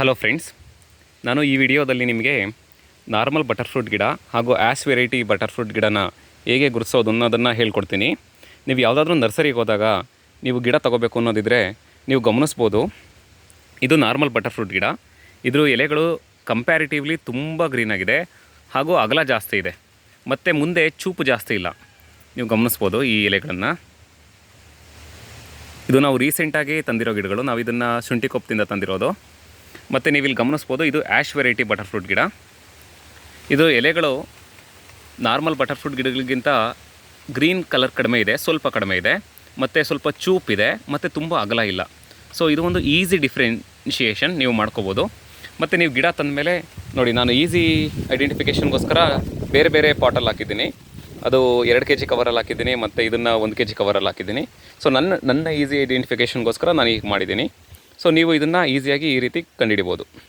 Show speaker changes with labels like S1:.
S1: Hello friends, ನಾನು ಈ ವಿಡಿಯೋದಲ್ಲಿ ನಿಮಗೆ ನಾರ್ಮಲ್ ಬಟರ್ಫ್ರೂಟ್ ಗಿಡ ಹಾಗೂ ಆ್ಯಸ್ ವೆರೈಟಿ ಬಟರ್ಫ್ರೂಟ್ ಗಿಡನ ಹೇಗೆ ಗುರುತಿಸೋದು ಅನ್ನೋದನ್ನು ಹೇಳ್ಕೊಡ್ತೀನಿ. ನೀವು ಯಾವುದಾದ್ರೂ ನರ್ಸರಿಗೆ ಹೋದಾಗ ನೀವು ಗಿಡ ತೊಗೋಬೇಕು ಅನ್ನೋದಿದ್ದರೆ ನೀವು ಗಮನಿಸ್ಬೋದು. ಇದು ನಾರ್ಮಲ್ ಬಟರ್ಫ್ರೂಟ್ ಗಿಡ. ಇದ್ರ ಎಲೆಗಳು ಕಂಪ್ಯಾರಿಟಿವ್ಲಿ ತುಂಬ ಗ್ರೀನಾಗಿದೆ ಹಾಗೂ ಅಗಲ ಜಾಸ್ತಿ ಇದೆ ಮತ್ತು ಮುಂದೆ ಚೂಪು ಜಾಸ್ತಿ ಇಲ್ಲ. ನೀವು ಗಮನಿಸ್ಬೋದು ಈ ಎಲೆಗಳನ್ನು. ಇದು ನಾವು ರೀಸೆಂಟಾಗಿ ತಂದಿರೋ ಗಿಡಗಳು. ನಾವು ಇದನ್ನು ಶುಂಠಿಕೊಪ್ಪದಿಂದ ತಂದಿರೋದು. ಮತ್ತು ನೀವು ಇಲ್ಲಿ ಗಮನಿಸ್ಬೋದು, ಇದು ಆ್ಯಶ್ ವೆರೈಟಿ ಬಟರ್ಫ್ರೂಟ್ ಗಿಡ. ಇದು ಎಲೆಗಳು ನಾರ್ಮಲ್ ಬಟರ್ಫ್ರೂಟ್ ಗಿಡಗಳಿಗಿಂತ ಗ್ರೀನ್ ಕಲರ್ ಕಡಿಮೆ ಇದೆ, ಸ್ವಲ್ಪ ಕಡಿಮೆ ಇದೆ, ಮತ್ತು ಸ್ವಲ್ಪ ಚೂಪ್ ಇದೆ, ಮತ್ತು ತುಂಬ ಅಗಲ ಇಲ್ಲ. ಸೊ ಇದು ಒಂದು ಈಸಿ ಡಿಫ್ರೆನ್ಷಿಯೇಷನ್ ನೀವು ಮಾಡ್ಕೋಬೋದು. ಮತ್ತು ನೀವು ಗಿಡ ತಂದಮೇಲೆ ನೋಡಿ, ನಾನು ಈಸಿ ಐಡೆಂಟಿಫಿಕೇಷನ್ಗೋಸ್ಕರ ಬೇರೆ ಬೇರೆ ಪಾಟಲ್ಲಿ ಹಾಕಿದ್ದೀನಿ. ಅದು 2 kg ಕವರಲ್ಲಿ ಹಾಕಿದ್ದೀನಿ, ಮತ್ತು ಇದನ್ನು 1 kg ಕವರಲ್ಲಿ ಹಾಕಿದ್ದೀನಿ. ಸೊ ನನ್ನ ಈಸಿ ಐಡೆಂಟಿಫಿಕೇಷನ್ಗೋಸ್ಕರ ನಾನು ಈಗ ಮಾಡಿದ್ದೀನಿ. ಸೊ ನೀವು ಇದನ್ನು ಈಸಿಯಾಗಿ ಈ ರೀತಿ ಕಂಡುಹಿಡಿಬೋದು.